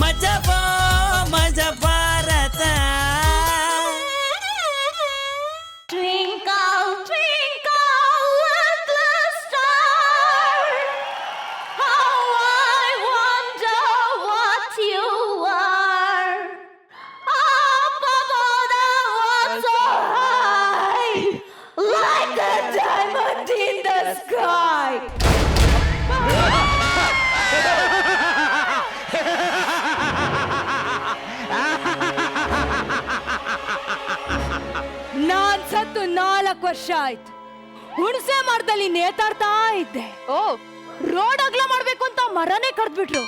ಮಜಬೋ ಮಜ Bharat. Twinkle, twinkle, little star, how I wonder what you are. Up above the world so high, like a diamond in the sky. ನಾನ್ ಸತ್ತು 4 ವರ್ಷ ಆಯ್ತು. ಹುಣಸೆ ಮರದಲ್ಲಿ ನೇತಾಡ್ತಾ ಇದ್ದೆ. Road ಅಗಲ ಮಾಡ್ಬೇಕು ಅಂತ ಮರನೇ ಕಡ್ದ್ಬಿಟ್ರು.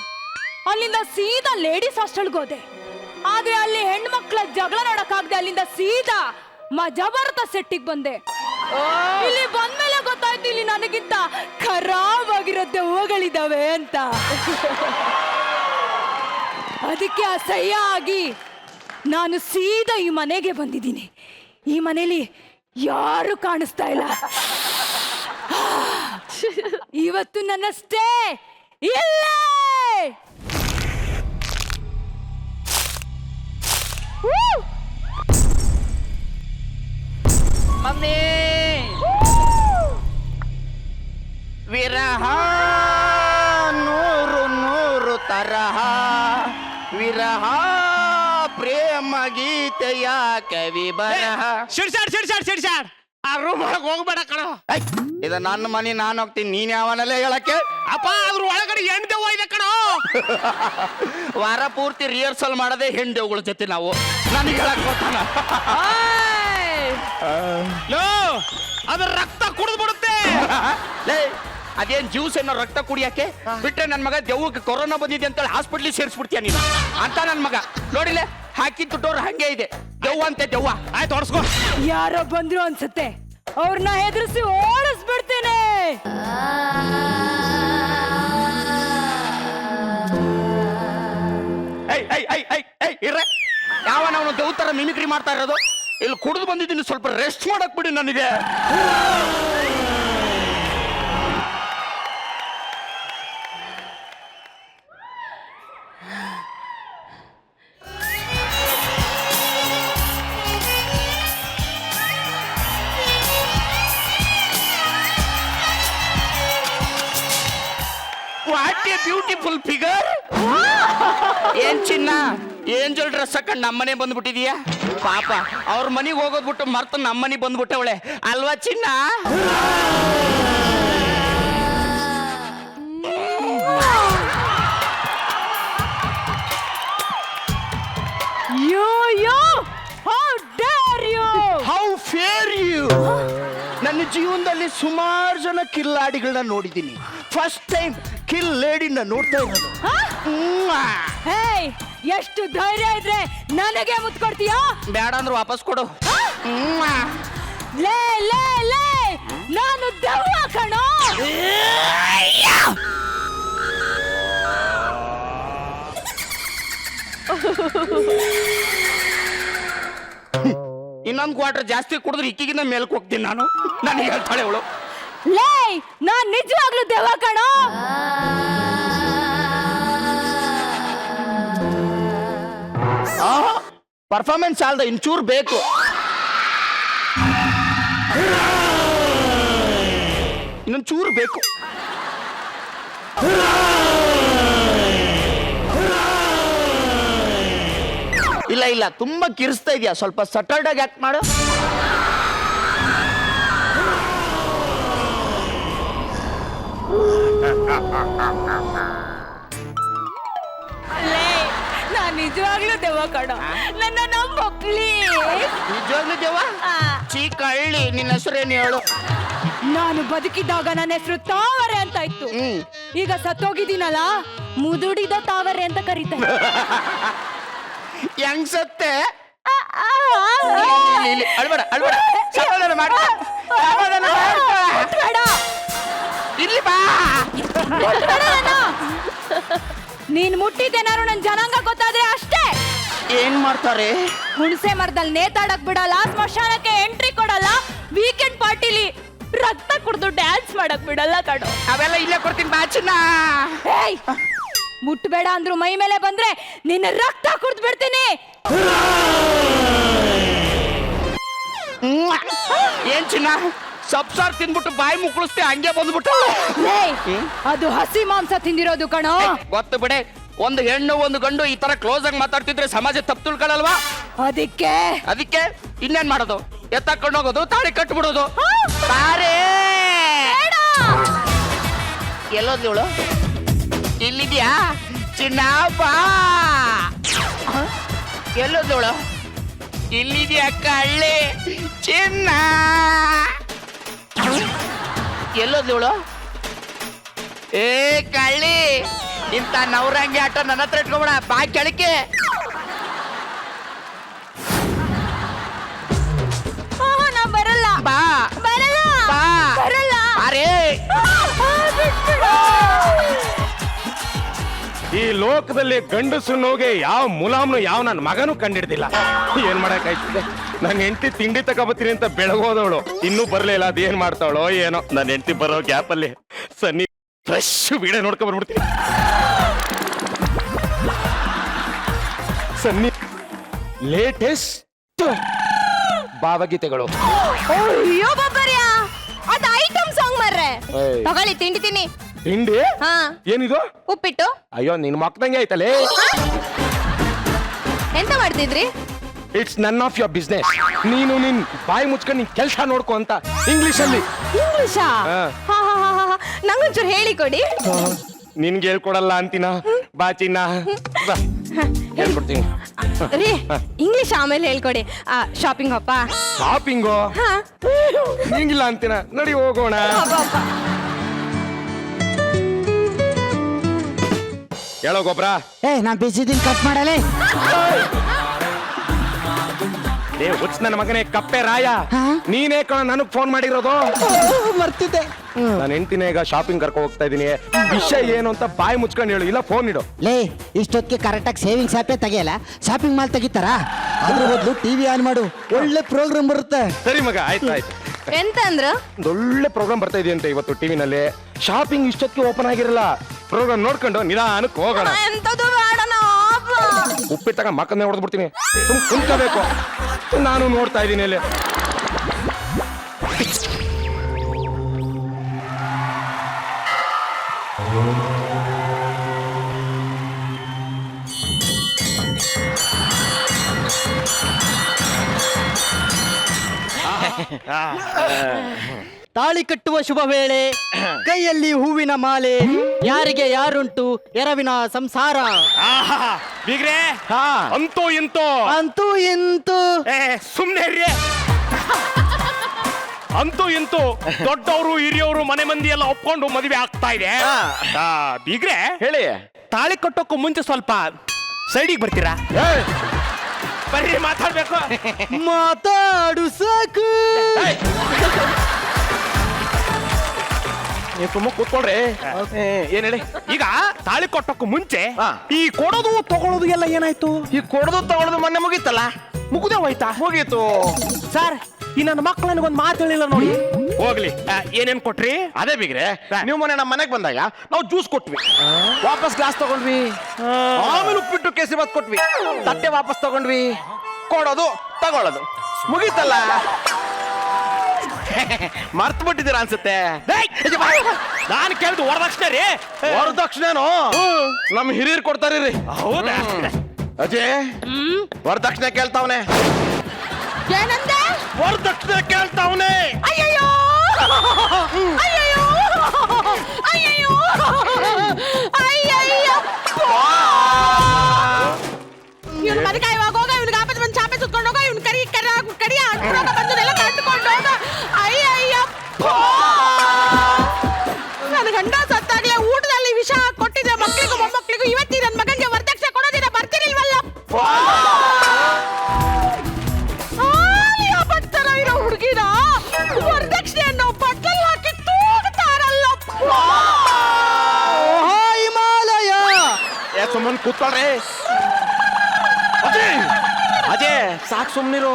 ಅಲ್ಲಿಂದ ಸೀದಾ ಲೇಡೀಸ್ ಹಾಸ್ಟೆಲ್ಗೆ ಹೋದೆ. ಆದ್ರೆ ಅಲ್ಲಿ ಹೆಣ್ಮಕ್ಳ ಜಗಳ ನೋಡಕ್ಕಾಗದೆ ಅಲ್ಲಿಂದ ಸೀದಾ ಮಜಭಾರತ ಸೆಟ್ಟಿಗೆ ಬಂದೆ. ಇಲ್ಲಿ ಬಂದ್ಮೇಲೆ ಗೊತ್ತಾಯ್ತು ಇಲ್ಲಿ ನನಗಿಂತ ಖರಾಬ್ ಆಗಿರೋ ದೆವ್ವಗಳಿದಾವೆ ಅಂತ. ಅದಕ್ಕೆ ಅಸಹ್ಯ ಆಗಿ ನಾನು ಸೀದಾ ಈ ಮನೆಗೆ ಬಂದಿದ್ದೀನಿ. ಈ ಮನೇಲಿ ಯಾರು ಕಾಣಿಸ್ತಾ ಇಲ್ಲ. ಇವತ್ತು ನನ್ನ ಸ್ಟೇ ಇಲ್ಲೇ. ಮಮ್ಮಿ ವಿರಹ ನೂರು ನೂರು ತರಹ ವಿರಹ ಪ್ರೇಮ ಗೀತೆಯ ಕವಿ ಬರಹ. ಶಿಡ್ಸಾಡ್ ಆ ರೂಮ್ ಒಳಗೆ ಹೋಗ್ಬೇಡ ಕಣ. ಇದ ನನ್ನ ಮನೆ, ನಾನು ಹೋಗ್ತೀನಿ, ನೀನ್ ಯಾವನಲ್ಲೇ ಹೇಳಕ್ಕೆ? ಅಪ್ಪ ಅದ್ರ ಒಳಗಡೆ ಹೆಣ್ದೆವ್ವ ಇದೆ ಕಣ. ವಾರ ಪೂರ್ತಿ ರಿಹರ್ಸಲ್ ಮಾಡದೆ ಹೆಣ್ದೆವ್ಗಳ ಜೊತೆ ನಾವು. ನನಗೆ ಹೇಳಕ್ ಬರ್ತಾನ? ಲೋ ಅದ್ರ ರಕ್ತ ಕುಡಿದು ಬಿಡುತ್ತೆ. ಅದೇನ್ ಜ್ಯೂಸ್ ಏನೋ ರಕ್ತ ಕುಡಿಯಕ್ಕೆ ಬಿಟ್ರೆ ನನ್ ಮಗ ದೆವ್ವಕ್ಕೆ ಕೊರೋನಾ ಬಂದಿದೆ ಅಂತೇಳಿ ಹಾಸ್ಪಿಟ್ಲಿಗೆ ಸೇರಿಸ್ಬಿಡ್ತೀಯ ನೀನು ಅಂತ. ನನ್ ಮಗ ನೋಡಿಲ್ಲ ಹಾಕಿದ್ದು ಡೋರ್ ಹಂಗೆ ಇದೆ. ದೆವ್ವ ಅಂತೆ ದೆವ್ವ. ಆಯ್ತು ಹೊಡ್ಸ್ಕೋ. ಯಾರೋ ಬಂದ್ರು ಅನ್ಸುತ್ತೆ, ಅವ್ರನ್ನ ಹೆದರ್ಸಿ ಓಡಿಸ್ಬಿಡ್ತೇನೆ. ಯಾವನ ಅವನು ದೆವ್ವ ತರ ಮಿಮಿಕ್ರಿ ಮಾಡ್ತಾ ಇರೋದು? ಇಲ್ಲಿ ಕುಡಿದು ಬಂದಿದ್ದೀನಿ, ಸ್ವಲ್ಪ ರೆಸ್ಟ್ ಮಾಡಕ್ ಬಿಡಿ ನನಗೆ. What A beautiful figure. ಏನ್ ಚಿನ್ನ, ಏಂಜಲ್ ಡ್ರೆಸ್ ಹಾಕೊಂಡು ನಮ್ಮನೆ ಬಂದ್ಬಿಟ್ಟಿದೀಯಾ? ಪಾಪ ಅವ್ರ ಮನೆಗೆ ಹೋಗೋದ್ ಬಿಟ್ಟು ಮರ್ತು ನಮ್ಮನೆ ಬಂದ್ಬಿಟ್ಟವಳೆ ಅಲ್ವಾ ಚಿನ್ನ? How fair you. ನನ್ನ ಜೀವನದಲ್ಲಿ ಸುಮಾರು ಜನ ಕಿಲ್ಲಾಡಿಗಳನ್ನ ನೋಡಿದ್ದೀನಿ. ಫಸ್ಟ್ ಟೈಮ್ ಕಿಲ್ ಲೇಡಿನ ನೋಡ್ತಾ ಇರೋದು. ಎಷ್ಟು ಧೈರ್ಯ ಇದ್ರೆ ನನಗೆ ಮುತ್ಕೊಡ್ತೀಯಾ? ಬೇಡ ಅಂದ್ರೆ ವಾಪಸ್ ಕೊಡು. ಲೇ ಲೇ ಲೇ, ನಾನು ದೆವ್ವ ಕಣೋ. ಇನ್ನೊಂದು ಕ್ವಾರ್ಟರ್ ಜಾಸ್ತಿ ಕುಡಿದ್ರೆ ಇಕ್ಕಿಗಿನ ಮೇಲ್ಕ್ ಹೋಗ್ತೀನಿ ನಾನು. ನನಗೆ ಹೇಳ್ತಾಳೆ ಅವಳು. ಲೇ, ನಾನ್ ನಿಜವಾಗ್ಲೂ ದೆವ್ವ ಕಣೋ. ಪರ್ಫಾರ್ಮೆನ್ಸ್ ಅಲ್ದ ಇಂಚೂರು ಬೇಕು. ಇನ್ನೊಂದು ಚೂರು ಬೇಕು. ಇಲ್ಲ ಇಲ್ಲ, ತುಂಬಾ ಕಿರಿಸ್ತಾ ಇದೆಯಾ, ಸ್ವಲ್ಪ ಸಟಲ್ಡ್ ಆಗಿ ಆಕ್ಟ್ ಮಾಡು. ನಾನ್ ನಿಜವಾಗ್ಲೂ ದೆವ್ವ ಕಣೋ, ನನ್ನ ನಂಬು ಪ್ಲೀಸ್. ನಿಜವಾಗ್ಲೂ ದೆವ್ವ? ಚೀಕ ಹಳ್ಳಿ, ನಿನ್ನ ಹೆಸರೇನು ಹೇಳು? ನಾನು ಬದುಕಿದ್ದಾಗ ನನ್ನ ಹೆಸರು ತಾವರೆ ಅಂತ ಇತ್ತು. ಈಗ ಸತ್ತೋಗಿದ್ದೀನಲ್ಲ, ಮುದುಡಿದ ತಾವರೆ ಅಂತ ಕರೀತಾರೆ. ಹೆಂಗ್ ಸತ್ತೆ? ಅಳ್ಬೇಡ ಅಳ್ಬೇಡ, ಸಮಾಧಾನ ಮಾಡ, ಸಮಾಧಾನ ಮಾಡ. ಇಲ್ಲಿ ಬಾ. ನೀನ್ ಮುಟ್ಟಿದ್ದೇನಾರು ನನ್ ಜನಾಂಗ ಗೊತ್ತಾದ್ರೆ ಅಷ್ಟೇ. ಏನ್ ಮಾಡ್ತಾರೆ? ಹುಣಸೆ ಮರದಲ್ಲಿ ನೇತಾಡಕ್ ಬಿಡಲ್ಲ, ಸ್ಮಶಾನಕ್ಕೆ ಎಂಟ್ರಿ ಕೊಡಲ್ಲ, ವೀಕೆಂಡ್ ಪಾರ್ಟಿಲಿ ರಕ್ತ ಕುಡ್ದು ಡ್ಯಾನ್ಸ್ ಮಾಡಕ್ ಬಿಡಲ್ಲ ಕಣೋ. ಅವೆಲ್ಲ ಇಲ್ಲೇ ಕೊಡ್ತೀನಿ ಬಾ ಚಿನ್ನ. ಮುಟ್ಬೇಡ ಅಂದ್ರು ಮೈ ಮೇಲೆ ಬಂದ್ರೆ ನಿನ್ನ ರಕ್ತ ಕುಡ್ದು ಬಿಡ್ತೀನಿ. ಏನ್ ಚಿನ್ನ ಸಬ್ಸಾರ್ ತಿಂದ್ಬಿಟ್ಟು ಬಾಯಿ ಮುಕ್ಕಳಿಸ್ತಿ ಹಂಗೆ ಬಂದ್ಬಿಟ್ಟು. ಅದು ಹಸಿ ಮಾಂಸ ತಿಂದಿರೋದು ಕಣೋ. ಗೊತ್ತು ಬಿಡೆ, ಒಂದು ಹೆಣ್ಣು ಒಂದು ಗಂಡು ಈ ತರ ಕ್ಲೋಸ್ ಆಗಿ ಮಾತಾಡ್ತಿದ್ರೆ ಸಮಾಜ ತಪ್ಪು ತಿಳ್ಕೊಳ್ಳಲ್ವಾ? ಅದಕ್ಕೆ ಇನ್ನೇನ್ ಮಾಡೋದು, ಎತ್ತಕೊಂಡು ಹೋಗೋದು, ತಾಳಿ ಕಟ್ಬಿಡೋದು. ತಾರೇ ಎಲ್ಲೋದ್ಲು? ಇಲ್ಲಿದ್ಯಾ ಚಿನ್ನ? ಬಾ. ಎಲ್ಲೋದ್ಲು? ಇಲ್ಲಿದ್ಯಾ ಕಳ್ಳಿ ಚಿನ್ನ? ಎಲ್ಲೋದ್ಲು? ಏ ಕಳ್ಳಿ, ಇಂತ ನವರಂಗಿ ಆಟ ನನ್ನ ಹತ್ರ ಇಟ್ಕೊಬೇಡ, ಬಾ ಕೆಳಕ್ಕೆ. ನಾ ಬರಲ್ಲ. ಬಾ ಬರಲ್ಲ. ಬಾ ಬರಲ್ಲ. ಅರೇ ಈ ಲೋಕದಲ್ಲಿ ಗಂಡಸು ನೋಗೆ ಯಾವ ಮುಲಾಮ್ನು ಯಾವ ನನ್ನ ಮಗನೂ ಕಂಡಿಡ್ದಿಲ್ಲ. ಏನ್ ಮಾಡಕ್ಕಾಯ್ತದೆ? ನನ್ನ ಹೆಂಡತಿ ತಿಂಡಿ ತಗೋಬತ್ತೀನಿ ಅಂತ ಬೆಳಗೋದವಳು ಇನ್ನೂ ಬರ್ಲಿಲ್ಲ. ಅದೇನ್ ಮಾಡ್ತಾವಳೋ ಏನೋ. ನನ್ನ ಹೆಂಡತಿ ಬರೋ ಗ್ಯಾಪ್ ಅಲ್ಲಿ ಸನ್ನಿ ಫ್ರೆಶ್ ವಿಡಿಯೋ ನೋಡ್ಕೊಂಡ್ ಬರ್ಬಿಡ್ತೀನಿ. ಸನ್ನಿ ಲೇಟೆಸ್ಟ್ ಭಾವಗೀತೆಗಳು. ಅಯ್ಯೋ ಬಾಬರ್ಯಾ, ಅದ ಐಟಮ್ ಸಾಂಗ್ ಮಾರ್ರೆ. ಏಯ್. ತಗೊಳ್ಳಿ ತಿಂಡಿ ತಿನ್ನಿ. ತಿಂಡಿ ಹಾ, ಏನಿದು? ಉಪ್ಪಿಟ್ಟು. ಅಯ್ಯೋ ನಿನ್ ಮಕ್ಕದಂಗೆ ಆಯ್ತಲ್ಲೇ. ಎಂತ ಮಾಡ್ತಿದ್ರಿ? It's none of your business. ನೀನು ನಿನ್ ಬಾಯಿ ಮುಚ್ಕೊಂಡು ನಿನ್ ಕೆಲಸ ನೋಡ್ಕೊ ಅಂತ ಇಂಗ್ಲಿಷ್ ಅಲ್ಲಿ. ಇಂಗ್ಲಿಷಾ? ಹಾ. ನಂಗೊಂಚೂರು ಹೇಳಿ ಕೊಡಿ. ನಿನ್ಗೆ ಹೇಳ್ಕೊಡಲ್ಲ ಅಂತೀನ. ಬಾ ಚಿನ್ನ, ಬಾ. ಹೇಳ್ಕೊಡ್ತೀನಿ. ರೀ, ಇಂಗ್ಲಿಷ್ ಆಮೇಲೆ ಹೇಳ್ಕೊಡಿ. ಶಾಪಿಂಗ್ ಅಪ್ಪ. ಶಾಪಿಂಗು ಹಾ. ಹಿಂಗಿಲ್ಲ ಅಂತೀನ. ನಡಿ ಹೋಗೋಣ. ಹೇಳೋ ಗೊಬ್ರ. ನಾ ಬಿಸಿದಿನ ಕಟ್ ಮಾಡಲೇ. ಏ ಹುಚ್ಚ ನನ್ನ ಮಗನೇ ಕಪ್ಪೆ ರಾಯ, ನೀನೇ ಕಣ ನನಗ್ ಫೋನ್ ಮಾಡಿರೋದು. ಬರ್ತಿದ್ದೆ. ನಾನು ಹೆಂಡ್ತಿನ ಈಗ ಶಾಪಿಂಗ್ ಕರ್ಕೊ ಹೋಗ್ತಾ ಇದೀನಿ. ವಿಷಯ ಏನು ಅಂತ ಬಾಯಿ ಮುಚ್ಕೊಂಡು ಹೇಳು, ಇಲ್ಲ ಫೋನ್ ಇಡು. ಲೇ, ಇಷ್ಟೊತ್ತಿಗೆ ಕರೆಕ್ಟಾಗಿ ಸೇವಿಂಗ್ಸ್ ಆಪೇ ತೆಗಿಯಲ್ಲ, ಶಾಪಿಂಗ್ ಮಾಲ್ ತೆಗಿತಾರಾ? ಅದ್ರ ಬದಲು ಟಿವಿ ಆನ್ ಮಾಡು, ಒಳ್ಳೆ ಪ್ರೋಗ್ರಾಮ್ ಬರುತ್ತೆ. ಸರಿ ಮಗ, ಆಯ್ತು ಆಯ್ತು. ಎಂತ ಅಂದ್ರ? ಒಂದು ಒಳ್ಳೆ ಪ್ರೋಗ್ರಾಮ್ ಬರ್ತಾ ಇದೆಯಂತೆ ಇವತ್ತು ಟಿವಿನಲ್ಲಿ. ಶಾಪಿಂಗ್ ಇಷ್ಟೊತ್ತಿಗೆ ಓಪನ್ ಆಗಿರಲ್ಲ. ಪ್ರೋಗ್ರಾಮ್ ನೋಡ್ಕೊಂಡು ನಿಧಾನಕ್ಕೆ ಹೋಗೋಣ. ಎಂತದು ಬೇಡ, ಉಪ್ಪಿಟ್ಟಾಗ ಮಕ್ಕಳನ್ನೇ ಹೊಡೆದ್ಬಿಡ್ತೀನಿ. ಕುಂತ್ಕೋಬೇಕು. ನಾನು ನೋಡ್ತಾ ಇದ್ದೀನಿ ಅಲ್ಲಿ. ತಾಳಿ ಕಟ್ಟುವ ಶುಭ ವೇಳೆ, ಕೈಯಲ್ಲಿ ಹೂವಿನ ಮಾಲೆ, ಯಾರಿಗೆ ಯಾರುಂಟು ಎರವಿನ ಸಂಸಾರ. ಬೀಗ್ರೆ, ಅಂತೂ ಇಂತೂ ಅಂತೂ ಇಂತೂ ಸುಮ್ನೆ ಅಂತೂ ಇಂತೂ ದೊಡ್ಡವರು ಹಿರಿಯವರು ಮನೆ ಮಂದಿ ಎಲ್ಲ ಒಪ್ಕೊಂಡು ಮದುವೆ ಆಗ್ತಾ ಇದೆ. ಬೀಗ್ರೆ ಹೇಳಿ, ತಾಳಿ ಕಟ್ಟೋಕ್ಕೂ ಮುಂಚೆ ಸ್ವಲ್ಪ ಸೈಡಿಗೆ ಬರ್ತೀರಾ? ಬರ್ರಿ, ಮಾತಾಡ್ಬೇಕು. ಮಾತಾಡು ಸಾಕು. ತುಂಬ ಕೂತ್ಕೊಳ್ರಿ. ಏನ್ ಹೇಳಿ? ಈಗ ತಾಳಿ ಕೊಟ್ಟಕ್ಕೂ ಮುಂಚೆ ಈ ಕೊಡೋದು ತಗೊಳ್ಳೋದು ಎಲ್ಲ ಏನಾಯ್ತು? ಈ ಕೊಡೋದು ತಗೊಳ್ಳೋದು ಮೊನ್ನೆ ಮುಗೀತಲ್ಲ. ಮುಗುದೇ ಹೋಯ್ತಾ? ಮುಗೀತು ಸರ್. ಈ ನನ್ನ ಮಕ್ಕಳು ನನಗೊಂದು ಮಾತು ಹೇಳಿಲ್ಲ ನೋಡಿ. ಹೋಗ್ಲಿ, ಏನೇನ್ ಕೊಟ್ರಿ? ಅದೇ ಬಿಗ್ರೆ, ನೀವು ಮೊನ್ನೆ ನಮ್ಮ ಮನೆಗೆ ಬಂದಾಗ ನಾವು ಜ್ಯೂಸ್ ಕೊಟ್ವಿ, ವಾಪಸ್ ಗ್ಲಾಸ್ ತಗೊಂಡ್ವಿ, ಆಮೇಲೆ ಉಪ್ಪಿಟ್ಟು ಕೇಸರಿ ಕೊಟ್ವಿ, ತಟ್ಟೆ ವಾಪಸ್ ತಗೊಂಡ್ವಿ. ಕೊಡೋದು ತಗೊಳ್ಳೋದು ಮುಗೀತಲ್ಲ. ಮರ್ತು ಬಿಟ್ಟಿದ್ದೀರಾ ಅನ್ಸುತ್ತೆ. ನಾನು ಕೇಳಿದ್ದು ವರದಕ್ಷಿಣೆ ರೀ. ವರದಕ್ಷಿಣೆನು ನಮ್ಮ ಹಿರಿಯರು ಕೊಡ್ತಾರ್ರಿ. ಹೌದಾ ಅಜಯ್? ವರದಕ್ಷಿಣೆ ಕೇಳ್ತಾವನೆ. ಏನಂದೆ? ವರದಕ್ಷಿಣೆ ಕೇಳ್ತಾವನೆ. ಅಯ್ಯಯ್ಯೋ, ಅಯ್ಯಯ್ಯೋ, ಅಯ್ಯಯ್ಯೋ, ಅಯ್ಯಯ್ಯೋ. ಇವನು ಮದಕಾಯಿ ಹೋಗ, ಇವನಿಗೆ ಆಪತ್ ಬಂದು ಚಾಪೆ ಸುತ್ಕೊಂಡು ಹೋಗ, ಇವನು ಕಡಿ ಅಡ್ರೋಗ ಬಂದು ಎಲ್ಲ ಕಟ್ಕೊಂಡು ಹೋಗ. ಅಯ್ಯಯ್ಯಪ್ಪ, ನನ್ನ ಗಂಡ ಸತ್ತಾಗ್ಲೇ ಊಟದಲ್ಲಿ ವಿಷ ಕೊಟ್ಟಿದ್ರೆ ಮಕ್ಕಳಿಗೂ ಮೊಮ್ಮಕ್ಕಳಿಗೂ. ಇವತ್ತಿ ನನ್ನ ಮಗನಿಗೆ ವರದಕ್ಷಿಣೆ ಕೊಡೋದಿನ ಬರ್ತಿರ್ಲಿಲ್ವಲ್ಲಪ್ಪ. ಬಡ್ತಾರ ಇರೋ ಹುಡುಗಿನ ವರದಕ್ಷಿಣೆ ಅನ್ನೋ ಬಟ್ಟಲ್ ಹಾಕಿ ತೂಗ್ತಾರಲ್ಲಪ್ಪ. ಹಿಮಾಲಯ. ಸುಮ್ಮನೆ ಕೂತ್ಕೊಳ್ರಿ. ಅಜಯ್ ಸಾಕು, ಸುಮ್ನಿರು.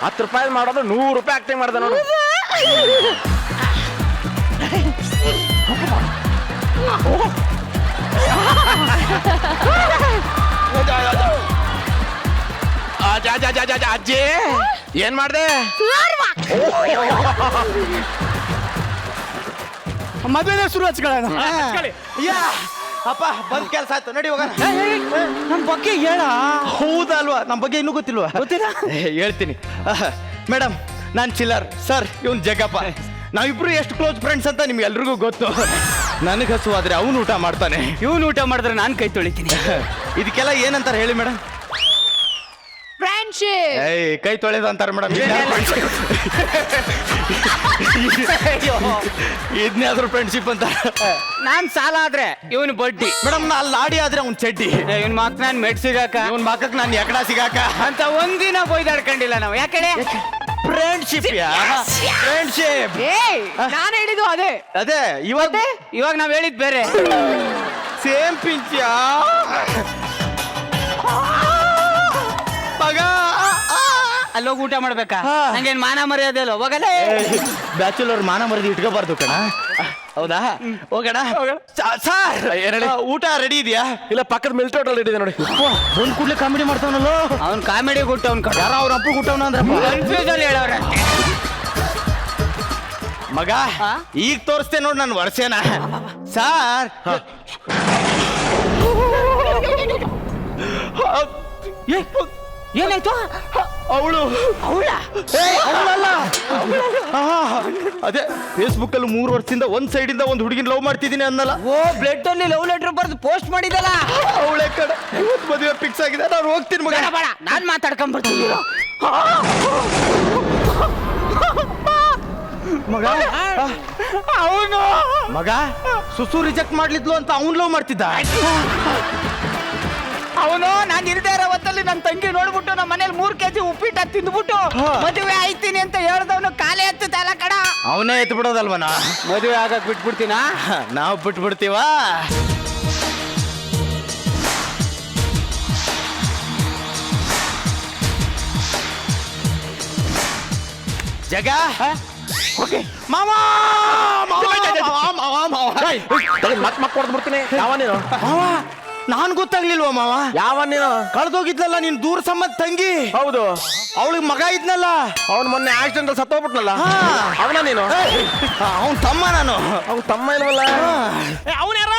10 ರೂಪಾಯಿ ಮಾಡೋದು 100 ರೂಪಾಯಿ ಆಕ್ಟಿಂಗ್ ಮಾಡ್ದೆ ನೋಡು. ಅಜ್ಜಿ ಏನ್ ಮಾಡ್ದೆ? ಮದುವೆ ಶುರು ಹಚ್ಕೊಳ್ಳೋಣ. ಯಾ ಅಪ್ಪ ಬಂದ್ ಕೆಲ್ಸ ಆಯ್ತು ನಡಿ ಹೋಗೋಣ. ನಮ್ ಬಗ್ಗೆ ಹೇಳ. ಹೌದಲ್ವಾ? ನಮ್ ಬಗ್ಗೆ ಇನ್ನೂ ಗೊತ್ತಿಲ್ವಾ? ಗೊತ್ತಿಲ್ಲ. ಹೇಳ್ತೀನಿ ಮೇಡಮ್, ನಾನ್ ಚಿಲ್ಲರ್ ಸರ್, ಇವನ್ ಜಗಪ್ಪ. ನಾವಿಬ್ರು ಎಷ್ಟು ಕ್ಲೋಸ್ ಫ್ರೆಂಡ್ಸ್ ಅಂತ ನಿಮ್ಗೆ ಎಲ್ರಿಗೂ ಗೊತ್ತು. ನನಗೆ ಹಸು ಆದ್ರೆ ಅವನು ಊಟ ಮಾಡ್ತಾನೆ, ಇವನು ಊಟ ಮಾಡಿದ್ರೆ ನಾನ್ ಕೈ ತೊಳಿತೀನಿ. ಇದಕ್ಕೆಲ್ಲ ಏನಂತಾರೆ ಹೇಳಿ ಮೇಡಮ್? ಫ್ರೆಂಡ್ಶಿಪ್. ಏಯ್, ಕೈ ತೊಳೆದ ಅಂತಾರೆ ಮೇಡಮ್. ಇದನ್ನೇ ಫ್ರೆಂಡ್ಶಿಪ್ ಅಂತ. ನಾನ್ ಸಾಲ ಆದ್ರೆ ಇವನು ಬಡ್ಡಿ. ಮೇಡಮ್, ನಾ ಲಾಡಿ ಆದ್ರೆ ಅವ್ನ್ ಚಡ್ಡಿ. ಇವನ್ ಮಾತ್ ನಾನ್ ಮೆಡ್ ಸಿಗಾಕ ಇವನ್ ಮಾಕಕ್ ನಾನು ಎಕಡ ಸಿಗಾಕ ಅಂತ ಒಂದಿನ ಬೈದಾಡ್ಕೊಂಡಿಲ್ಲ ನಾವು. ಯಾಕಡೆ ಫ್ರೆಂಡ್ಶಿಪ್ ಫ್ರೆಂಡ್ಶಿಪ್. ಏಯ್ ನಾನು ಹೇಳಿದ್ದು ಅದೇ. ಅದೇ ಇವಾಗ ನಾವ್ ಹೇಳಿದ್ ಬೇರೆ. ಸೇಮ್ ಪಿಂಚ್ಯ ಮಗ. ಅಲ್ಲೋಗಿ ಊಟ ಮಾಡ್ಬೇಕಾ? ಹಾ. ನಂಗೇನ್ ಮಾನ ಮರ್ಯಾದೆ ಅಲ್ಲ, ಹೋಗಲೇ. ಬ್ಯಾಚುಲರ್ ಮಾನ ಮರದಿ ಇಟ್ಕೋಬಾರ್ದು ಕಣ. ಹೌದಾ? ಹೋಗೋಣ ಸರ್. ಊಟ ರೆಡಿ ಇದೆಯಾ? ಇಲ್ಲ, ಪಕ್ಕದ ಮಿಲ್ಟ್ರಿ ಹೋಟೆಲ್ ರೆಡಿ ಇದೆ ನೋಡಿ. ಒಂದ್ ಕೂಡ್ಲೆ ಕಾಮಿಡಿ ಮಾಡ್ತಾವನಲ್ಲೋ ಅವ್ನ್. ಕಾಮಿಡಿ ಗುಟ್ಟವ್ನ್ ಕಣ. ಯಾರೋ ಅವ್ರ ಅಪ್ಪ ಊಟವನ ಅಂದ್ರೆ ಕನ್ಫ್ಯೂಸ್ ಅಲ್ಲಿ ಹೇಳವ್ರೆ. ಮಗ ಈಗ ತೋರಿಸ್ತೇ ನೋಡ್ ನನ್ನ ವರ್ಷೇನ. ಸಾರ್ ಏನಾಯ್ತು? ಅವಳು ಅದೇ ಫೇಸ್ಬುಕ್ ಅಲ್ಲಿ 3 ವರ್ಷದಿಂದ ಒಂದ್ ಸೈಡ್ ಇಂದ ಒಂದ್ ಹುಡುಗಿನ ಲವ್ ಮಾಡ್ತಿದ್ದೀನಿ ಅನ್ನಲ್ಲ. ಓ, ಬ್ಲಡ್ ಅಲ್ಲಿ ಲವ್ ಲೆಟರ್ ಬರ್ದು ಪೋಸ್ಟ್ ಮಾಡಿದಲ್ಲ. ಅವಳೆ ಕಡೆ ಇವತ್ತು ಮದುವೆ ಫಿಕ್ಸ್ ಆಗಿದೆ. ನಾನು ಹೋಗ್ತೀನಿ ಮಗ. ಬೇಡ, ನಾನ್ ಮಾತಾಡ್ಕೊಂಡ್ ಬರ್ತೀನಿ. ಮಗ ಅವನು ಮಗ ಸುಸು ರಿಜೆಕ್ಟ್ ಮಾಡ್ಲಿದ್ಲು ಅಂತ ಅವ್ನ್ ಲವ್ ಮಾಡ್ತಿದ್ದ. ಅವನು ನಾನ್ ಇರದೇ ಇರೋ ಹೊತ್ತಲ್ಲಿ ನನ್ನ ತಂಗಿ ನೋಡ್ಬಿಟ್ಟು ನಮ್ಮ ಮನೇಲಿ 3 kg ಉಪ್ಪಿಟ್ಟು ತಿಂದ್ಬಿಟ್ಟು ಮದುವೆ ಆಯ್ತೀನಿ ಅಂತ ಹೇಳ್ದವನು ಕಾಲೇ ಎತ್ತಲ್ಲ ಕಣ. ಅವನೇ ಎತ್ತು ಬಿಡೋದಲ್ವನ? ಮದುವೆ ಆಗಕ್ ಬಿಟ್ಬಿಡ್ತೀನ? ನಾವು ಬಿಟ್ಬಿಡ್ತೀವ? ಜಗ ಮಾವ ನಾನ್ ಗೊತ್ತಾಗ್ಲಿಲ್ವ ಮಾವ? ಯಾವ ನೀನು? ಕಳ್ದೋಗಿದ್ನಲ್ಲ ನೀನ್ ದೂರ ಸಂಬಂಧ ತಂಗಿ. ಹೌದು, ಅವಳಿಗೆ ಮಗ ಇದ್ನಲ್ಲ, ಅವನು ಮೊನ್ನೆ ಆಕ್ಸಿಡೆಂಟ್ ಅಲ್ಲಿ ಸತ್ತೋಗ್ಬಿಟ್ನಲ್ಲ. ಅವನ ನೀನು? ಅವನ್ ತಮ್ಮ ನಾನು. ಅವ್ನ ತಮ್ಮ ಇಲ್ವಲ್ಲ? ಅವನ್ಯಾರ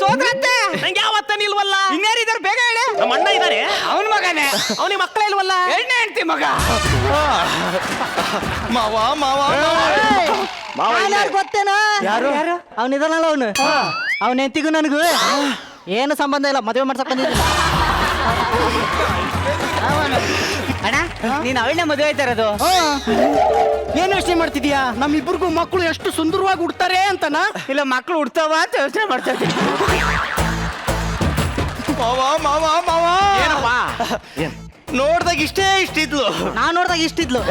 ಸೋದ್ರತ್ತೆ? ನಂಗೆ ಯಾವತ್ತ ನಿಲ್ವಲ್ಲ. ಇನ್ಯಾರಿದಾರೆ ಬೇಗ ಹೇಳಿ. ನಮ್ಮ ಅಣ್ಣ ಇದಾರೆ, ಅವನ ಮಗನೇ. ಅವನಿಗೆ ಮಕ್ಕಳ ಇಲ್ವಲ್ಲ? ಎಣ್ಣೆ ಹೆಂಡ್ತಿ ಮಗ. ಮಾವ ಮಾವ ಗೊತ್ತೇನಾ? ಯಾರು? ಅವನಿದಾನಲ್ಲ ಅವನು. ಅವನ ಹೆಂಡತಿಗೂ ನನಗೂ ಏನು ಸಂಬಂಧ ಇಲ್ಲ. ಮದುವೆ ಮಾಡ್ಸಕ್ ಬಂದಿದ್ದೀನಿ. ಅಣ್ಣ, ನೀನ್ ಅವಳನ್ನೇ ಮದುವೆ ಆಯ್ತಾ ಇರೋದು? ಏನು ಯೋಚನೆ ಮಾಡ್ತಿದ್ಯಾ? ನಮ್ಮಿಬ್ಬರಿಗೂ ಮಕ್ಕಳು ಎಷ್ಟು ಸುಂದರವಾಗಿ ಹುಡ್ತಾರೆ ಅಂತನಾ? ಇಲ್ಲ, ಮಕ್ಕಳು ಹುಡ್ತಾವ ಅಂತ ಯೋಚನೆ ಮಾಡ್ತಾ ಇದ್ದೀನಿ. ಮಾವ ಮಾವ ಮಾವ ಏನಪ್ಪ? ನೋಡ್ದಾಗ ಇಷ್ಟೇ ಇಷ್ಟಿದ್ಲು. ನಾನ್ ನೋಡ್ದಾಗ ಇಷ್ಟಿದ್ಲು.